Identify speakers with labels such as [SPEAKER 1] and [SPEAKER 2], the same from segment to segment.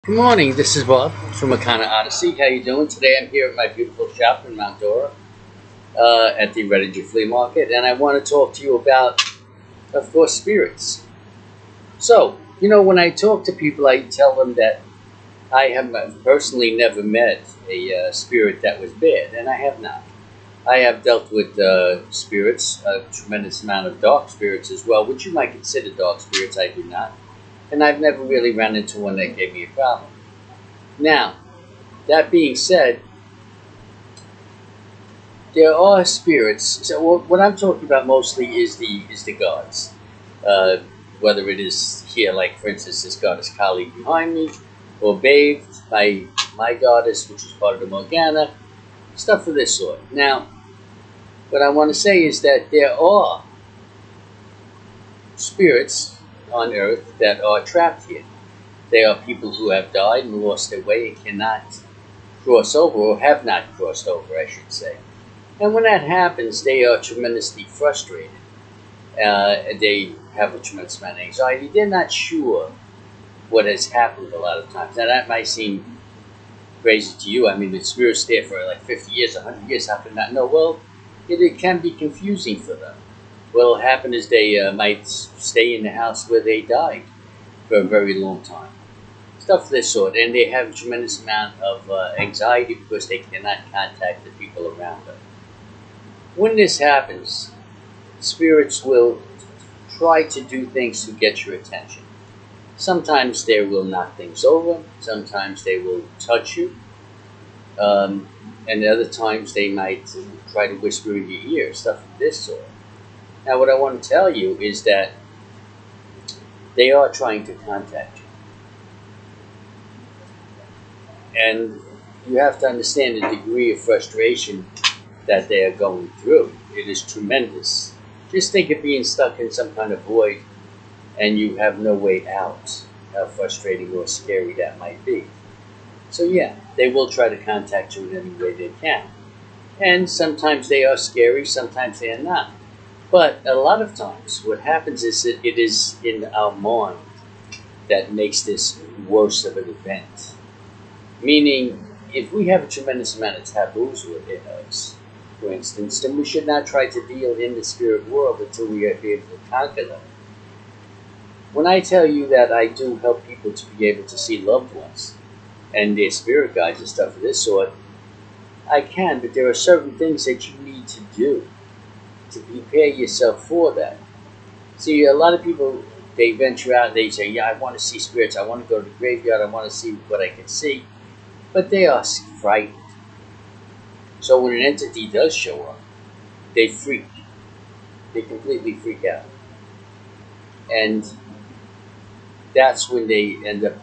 [SPEAKER 1] Good morning. This is Bob from Makana Odyssey. How you doing today? I'm here at my beautiful shop in Mount Dora at the Reddinger Flea Market, and I want to talk to you about, of course, spirits. So, when I talk to people, I tell them that I have personally never met a spirit that was bad, and I have not. I have dealt with spirits, a tremendous amount of dark spirits as well, which you might consider dark spirits. I do not, and I've never really run into one that gave me a problem. Now, that being said, there are spirits. So what I'm talking about mostly is the gods. Uh, Whether it is here, like for instance, this goddess Kali behind me, or bathed by my goddess, which is part of the Morgana, stuff of this sort. Now, what I want to say is that there are spirits on Earth that are trapped here. They are people who have died and lost their way and cannot cross over, or have not crossed over, I should say. And when that happens, they are tremendously frustrated. They have a tremendous amount of anxiety. They're not sure what has happened a lot of times. Now, that might seem crazy to you. I mean, the spirit's there for like 50 years, 100 years. How can not know? Well, it can be confusing for them. What will happen is they might stay in the house where they died for a very long time. Stuff of this sort. And they have a tremendous amount of anxiety because they cannot contact the people around them. When this happens, spirits will try to do things to get your attention. Sometimes they will knock things over, sometimes they will touch you, and other times they might try to whisper in your ear, stuff of this sort. Now, what I want to tell you is that they are trying to contact you. And you have to understand the degree of frustration that they are going through. It is tremendous. Just think of being stuck in some kind of void and you have no way out. How frustrating or scary that might be. So yeah, they will try to contact you in any way they can. And sometimes they are scary, sometimes they are not. But a lot of times what happens is that it is in our mind that makes this worse of an event. Meaning, if we have a tremendous amount of taboos within us, for instance, then we should not try to deal in the spirit world until we are able to conquer them. When I tell you that I do help people to be able to see loved ones and their spirit guides and stuff of this sort, I can, but there are certain things that you need to do to prepare yourself for that. See, a lot of people, they venture out and they say, yeah, I want to see spirits, I want to go to the graveyard, I want to see what I can see, but they are frightened. So when an entity does show up, they freak. They completely freak out. And that's when they end up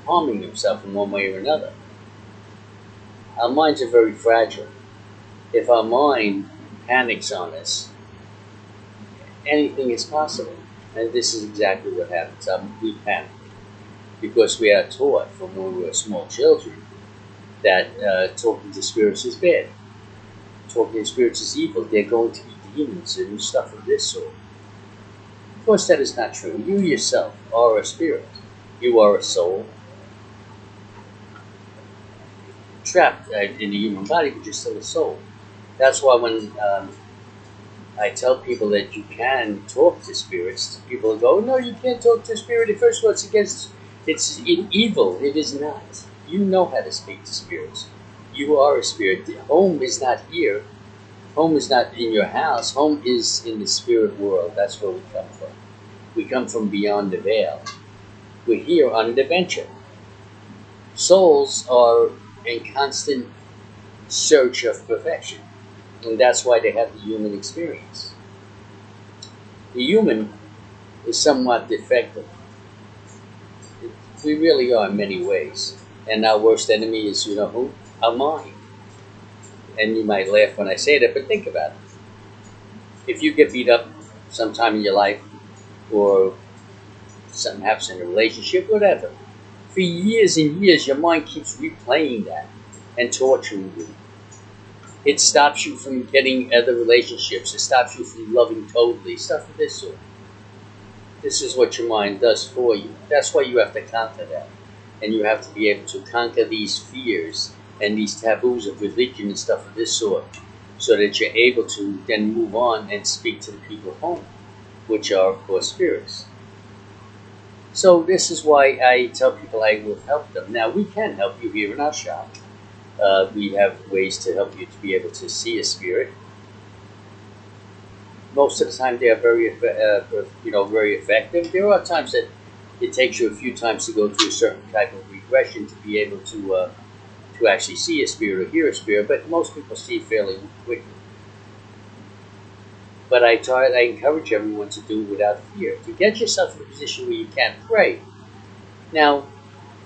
[SPEAKER 1] harming themselves in one way or another. Our minds are very fragile. If our mind panics on us, anything is possible. And this is exactly what happens. We panic because we are taught from when we were small children that talking to spirits is bad. Talking to spirits is evil. They're going to be demons and stuff of this sort. Of course, that is not true. You yourself are a spirit. You are a soul trapped in the human body, but you're still a soul. That's why when I tell people that you can talk to spirits, people go, "No, you can't talk to a spirit." First of all, it's evil. It is not. You know how to speak to spirits. You are a spirit. Home is not here. Home is not in your house. Home is in the spirit world. That's where we come from. We come from beyond the veil. We're here on an adventure. Souls are in constant search of perfection. And that's why they have the human experience. The human is somewhat defective. We really are in many ways. And our worst enemy is, you know who? Our mind. And you might laugh when I say that, but think about it. If you get beat up sometime in your life, or something happens in a relationship, whatever, for years and years, your mind keeps replaying that and torturing you. It stops you from getting other relationships. It stops you from loving totally. Stuff of this sort. This is what your mind does for you. That's why you have to counter that. and you have to be able to conquer these fears and these taboos of religion and stuff of this sort, so that you're able to then move on and speak to the people home, which are, of course, spirits. So this is why I tell people I will help them. Now, we can help you here in our shop. We have ways to help you to be able to see a spirit. Most of the time, they are very, very effective. There are times that it takes you a few times to go through a certain type of regression to be able to actually see a spirit or hear a spirit, but most people see fairly quickly. But I encourage everyone to do it without fear, to get yourself in a position where you can pray. Now,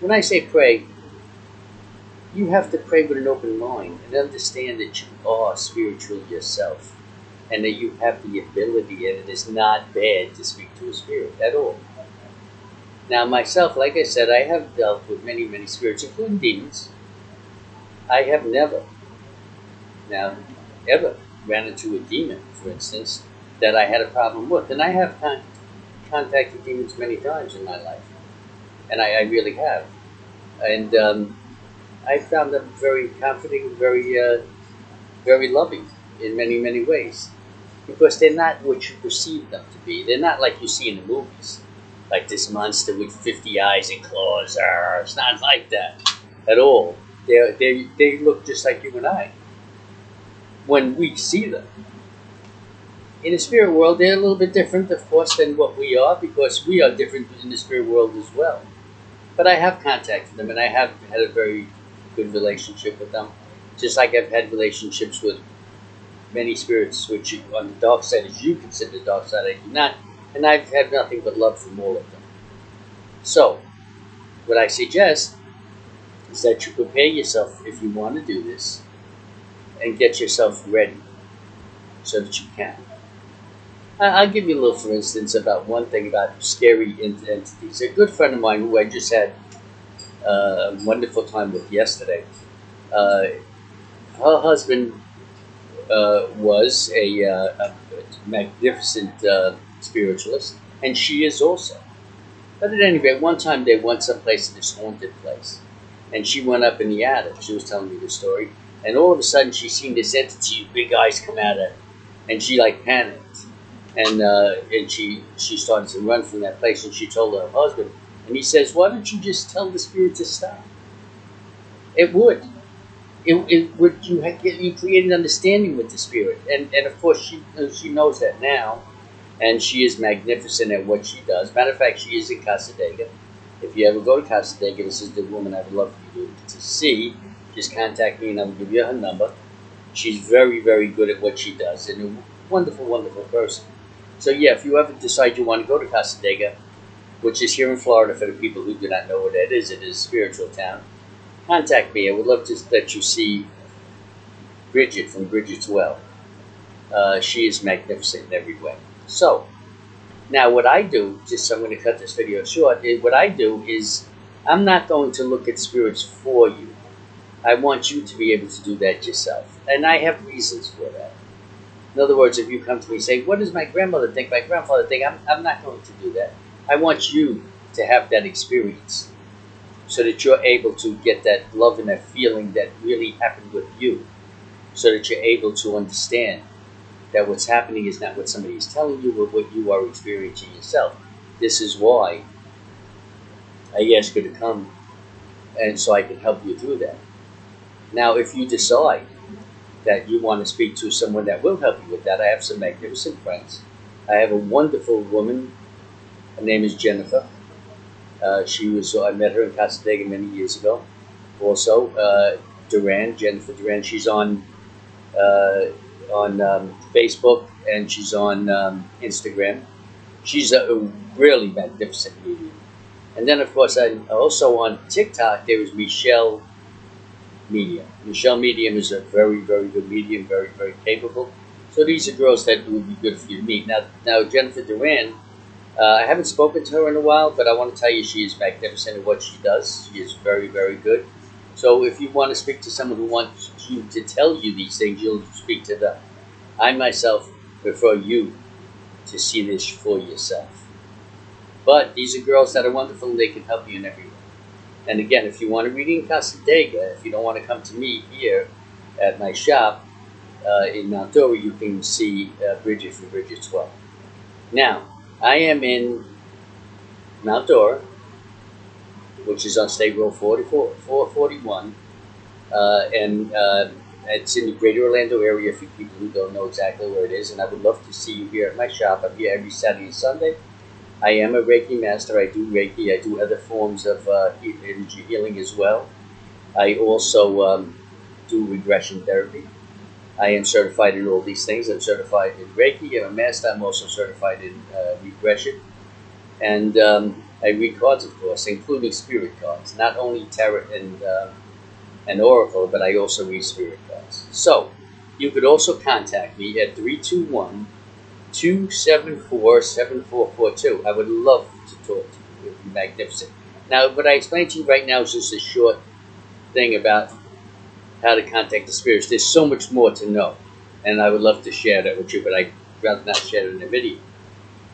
[SPEAKER 1] when I say pray, you have to pray with an open mind and understand that you are spiritual yourself, and that you have the ability, and it is not bad to speak to a spirit at all. Now, myself, like I said, I have dealt with many, many spirits, including demons. I have never, ever ran into a demon, for instance, that I had a problem with. And I have contacted demons many times in my life. And I really have. And I found them very comforting, very loving in many, many ways. Because they're not what you perceive them to be. They're not like you see in the movies. Like this monster with 50 eyes and claws. It's not like that at all. They look just like you and I when we see them. In the spirit world, they're a little bit different, of course, than what we are, because we are different in the spirit world as well. But I have contacted them, and I have had a very good relationship with them. Just like I've had relationships with many spirits, which on the dark side, as you consider the dark side, I do not. And I've had nothing but love from all of them. So, what I suggest is that you prepare yourself if you want to do this, and get yourself ready so that you can. I'll give you a little, for instance, about one thing about scary entities. A good friend of mine who I just had a wonderful time with yesterday, her husband was a magnificent spiritualist, and she is also. But at any rate, one time they went someplace in this haunted place, and she went up in the attic. She was telling me the story, and all of a sudden she seen this entity, big eyes come at her, and she like panicked, and she started to run from that place, and she told her husband, and he says, "Why don't you just tell the spirit to stop?" It would. It would. You create an understanding with the spirit, and of course she knows that now. And she is magnificent at what she does. Matter of fact, she is in Cassadaga. If you ever go to Cassadaga, this is the woman I would love for you to see. Just contact me and I will give you her number. She's very, very good at what she does and a wonderful, wonderful person. So yeah, if you ever decide you want to go to Cassadaga, which is here in Florida for the people who do not know what that is, it is a spiritual town, contact me. I would love to let you see Bridget from Bridget's Well. She is magnificent in every way. So, now what I do, just I'm going to cut this video short, what I do is I'm not going to look at spirits for you. I want you to be able to do that yourself. And I have reasons for that. In other words, if you come to me and say, what does my grandmother think, my grandfather think, I'm not going to do that. I want you to have that experience so that you're able to get that love and that feeling that really happened with you, so that you're able to understand that what's happening is not what somebody is telling you, but what you are experiencing yourself. This is why I ask you to come, and so I can help you through that. Now, if you decide that you want to speak to someone that will help you with that, I have some magnificent friends. I have a wonderful woman. Her name is Jennifer. I met her in Cassadaga many years ago. Also, Jennifer Duran. She's on Facebook, and she's on Instagram. She's a really magnificent medium. And then, of course, also on TikTok, there is Michelle Medium. Michelle Medium is a very, very good medium, very, very capable. So these are girls that would be good for you to meet. Now Jennifer Duran, I haven't spoken to her in a while, but I want to tell you she is magnificent at what she does. She is very, very good. So if you want to speak to someone who wants you to tell you these things, you'll speak to them. I myself prefer you to see this for yourself. But these are girls that are wonderful and they can help you in every way. And again, if you want to read in Casadega, if you don't want to come to me here at my shop in Mount Dora, you can see Bridget from Bridget's Well. Now, I am in Mount Dora, which is on State Road 441, and it's in the greater Orlando area for people who don't know exactly where it is. And I would love to see you here at my shop. I'm here every Saturday and Sunday. I am a Reiki master. I do Reiki. I do other forms of energy healing as well. I also do regression therapy. I am certified in all these things. I'm certified in Reiki. I'm a master. I'm also certified in regression. And I read cards, of course, including spirit cards. Not only tarot and oracle, but I also read spirit cards. So you could also contact me at 321-274-7442. I would love to talk to you. It would be magnificent. Now, what I explained to you right now is just a short thing about how to contact the spirits. There's so much more to know, and I would love to share that with you, but I'd rather not share it in a video.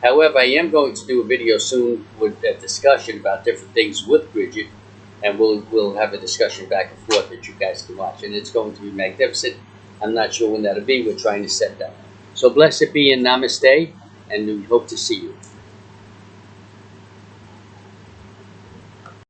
[SPEAKER 1] However, I am going to do a video soon with a discussion about different things with Bridget, and we'll have a discussion back and forth that you guys can watch, and it's going to be magnificent. I'm not sure when that'll be. We're trying to set that. So blessed be and namaste, and we hope to see you.